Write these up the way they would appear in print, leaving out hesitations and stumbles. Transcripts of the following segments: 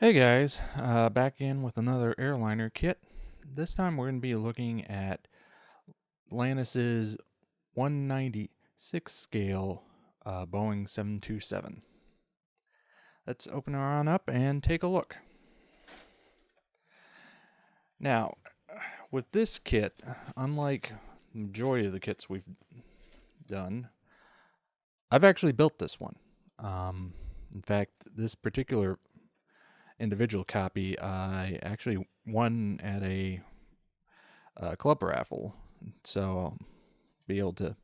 Hey guys, back in with another airliner kit. This time we're going to be looking at Atlantis's 196 scale Boeing 727. Let's open her on up and take a look. Now, with this kit, unlike the majority of the kits we've done, I've actually built this one. In fact, this particular individual copy I actually won at a club raffle, so I'll be able to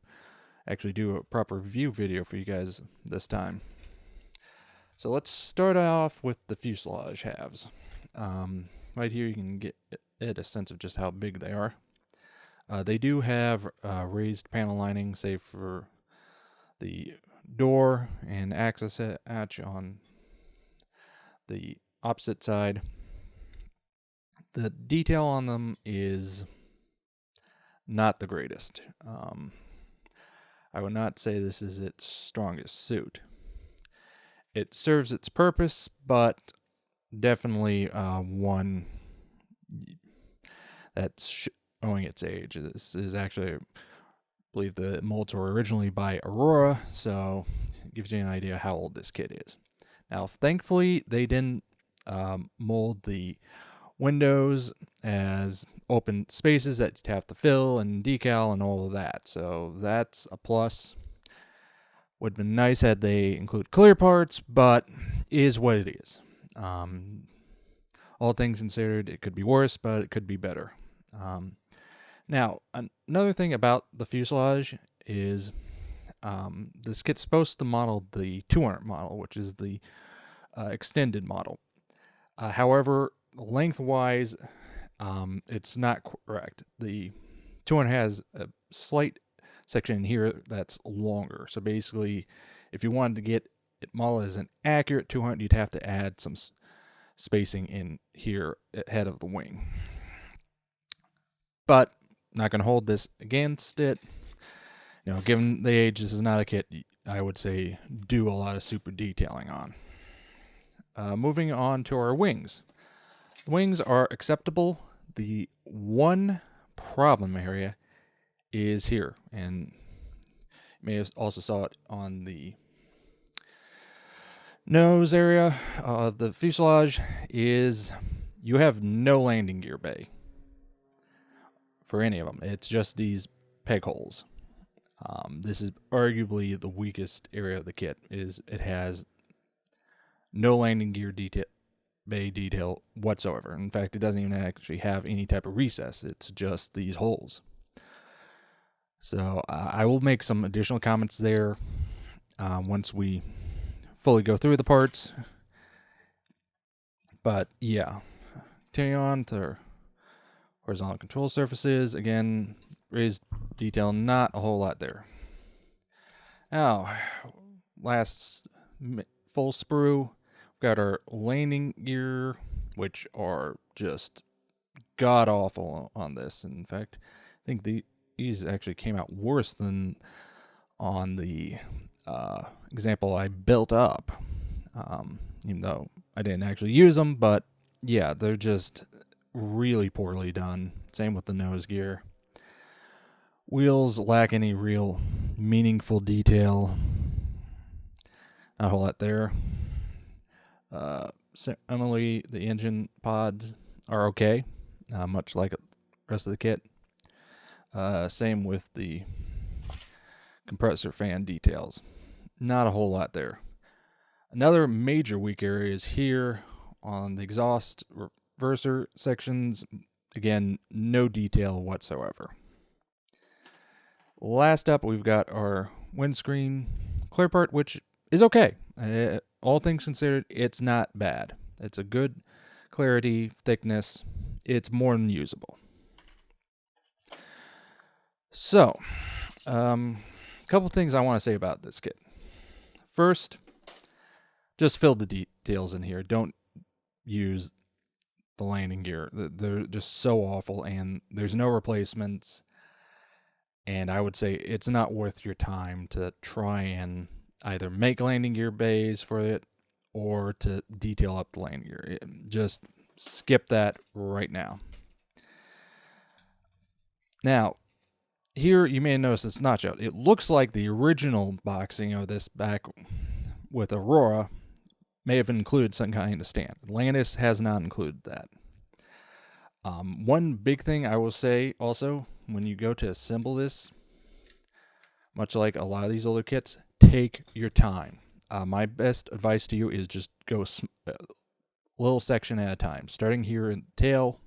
actually do a proper review video for you guys this time. So let's start off with the fuselage halves. Right here you can get a sense of just how big they are. They do have raised panel lining, save for the door and access hatch on the opposite side. The detail on them is not the greatest. I would not say this is its strongest suit. It serves its purpose, but definitely one that's showing its age. This is actually, I believe the molds were originally by Aurora, so it gives you an idea how old this kit is. Now, thankfully, they didn't mold the windows as open spaces that you'd have to fill and decal and all of that. So that's a plus. Would have been nice had they include clear parts, but is what it is. All things considered, it could be worse, but it could be better. Now, another thing about the fuselage is this kit's supposed to model the 200 model, which is the extended model. However, lengthwise, it's not correct. The 200 has a slight section here that's longer. So basically, if you wanted to get it modeled as an accurate 200, you'd have to add some spacing in here ahead of the wing. But not going to hold this against it. You know, given the age, this is not a kit I would say do a lot of super detailing on. Moving on to our wings. The wings are acceptable. The one problem area is here, and you may have also saw it on the nose area of the fuselage, is you have no landing gear bay for any of them. It's just these peg holes. This is arguably the weakest area of the kit. It has no landing gear bay detail whatsoever. In fact, it doesn't even actually have any type of recess. It's just these holes. So I will make some additional comments there once we fully go through the parts. But yeah, continuing on to horizontal control surfaces. Again, raised detail, not a whole lot there. Now, last full sprue. We've got our landing gear, which are just god awful on this. In fact, I think these actually came out worse than on the example I built up, even though I didn't actually use them. But yeah, they're just really poorly done. Same with the nose gear. Wheels lack any real meaningful detail. Not a whole lot there. Similarly, the engine pods are okay, much like the rest of the kit. Same with the compressor fan details. Not a whole lot there. Another major weak area is here on the exhaust reverser sections. Again, no detail whatsoever. Last up, we've got our windscreen clear part, which is okay. All things considered, it's not bad. It's a good clarity, thickness. It's more than usable. So, a couple things I want to say about this kit. First, just fill the details in here. Don't use the landing gear. They're just so awful, and there's no replacements. And I would say it's not worth your time to try and either make landing gear bays for it or to detail up the landing gear. Just skip that right now. Now, here you may notice it's notched out. It looks like the original boxing of this back with Aurora may have included some kind of stand. Atlantis has not included that. One big thing I will say also, when you go to assemble this, much like a lot of these older kits, take your time. My best advice to you is just go a little section at a time, starting here in the tail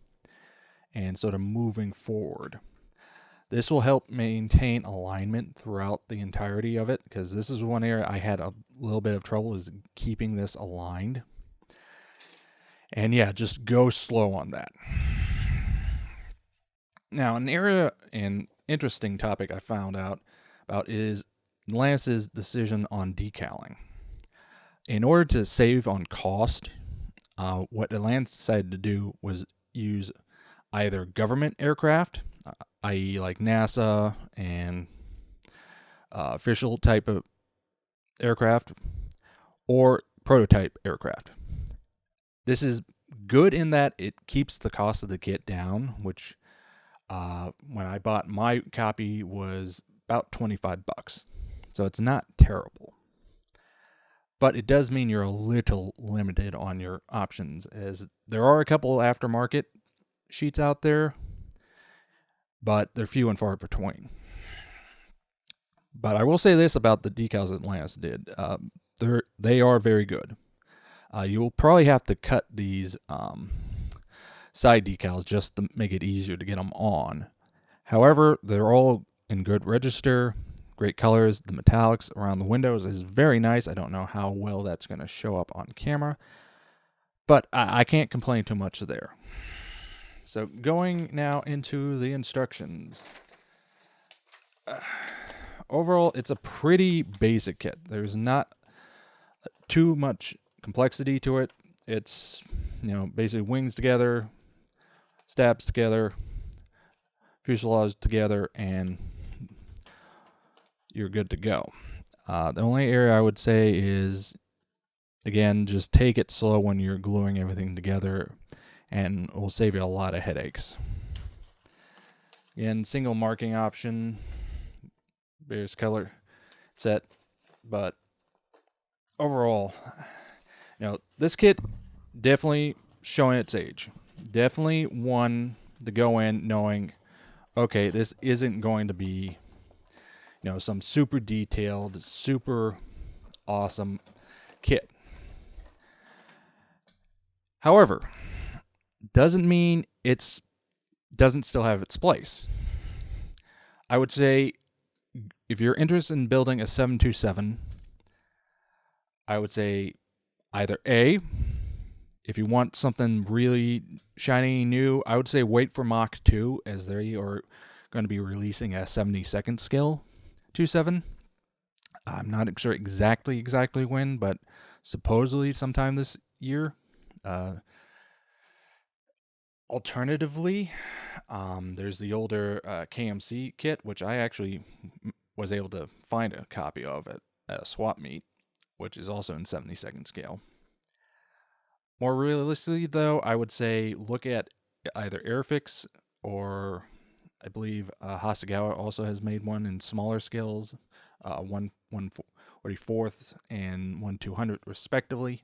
and sort of moving forward. This will help maintain alignment throughout the entirety of it, because this is one area I had a little bit of trouble is keeping this aligned. And yeah, just go slow on that. Now, an interesting topic I found out about is Atlantis' decision on decaling. In order to save on cost, what Atlantis decided to do was use either government aircraft, i.e. like NASA and official type of aircraft, or prototype aircraft. This is good in that it keeps the cost of the kit down, which when I bought my copy was about $25. So it's not terrible. But it does mean you're a little limited on your options, as there are a couple aftermarket sheets out there, but they're few and far between. But I will say this about the decals Atlantis did. They are very good. You'll probably have to cut these side decals just to make it easier to get them on. However, they're all in good register, great colors. The metallics around the windows is very nice. I don't know how well that's going to show up on camera, but I can't complain too much there. So going now into the instructions. Overall, it's a pretty basic kit. There's not too much complexity to it. It's, basically wings together, stabs together, fuselage together, and you're good to go. The only area I would say is, again, just take it slow when you're gluing everything together, and it will save you a lot of headaches. Again, single marking option, various color set, but overall, this kit definitely showing its age. Definitely one to go in knowing, okay, this isn't going to be, some super detailed, super awesome kit. However, doesn't mean it's doesn't still have its place. I would say if you're interested in building a 727, I would say either A, if you want something really shiny new, I would say wait for Mach 2, as they are going to be releasing a 72nd scale 27. I'm not sure exactly when, but supposedly sometime this year. Alternatively, there's the older KMC kit, which I actually was able to find a copy of at a swap meet, which is also in 72nd scale. More realistically, though, I would say look at either Airfix or I believe Hasegawa also has made one in smaller scales, 1/44 and 1/200 respectively.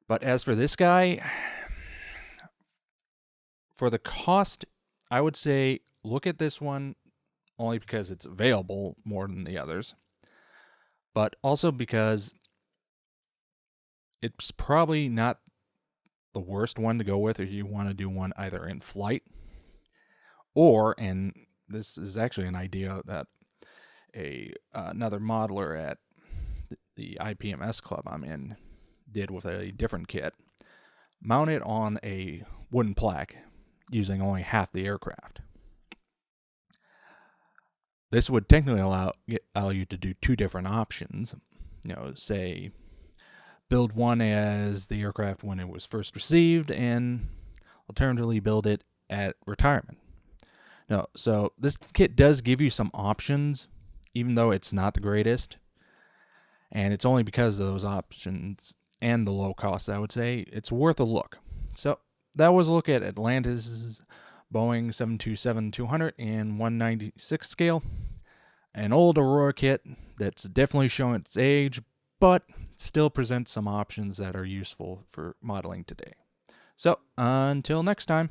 But as for this guy, for the cost, I would say look at this one only because it's available more than the others, but also because it's probably not the worst one to go with if you want to do one either in flight or, and this is actually an idea that another modeler at the IPMS club I'm in did with a different kit, mount it on a wooden plaque using only half the aircraft. This would technically allow you to do two different options. Say build one as the aircraft when it was first received, and alternatively build it at retirement. So this kit does give you some options, even though it's not the greatest, and it's only because of those options and the low cost, I would say it's worth a look. So that was a look at Atlantis, Boeing 727-200 and 196 scale. An old Aurora kit that's definitely showing its age, but still presents some options that are useful for modeling today. So until next time.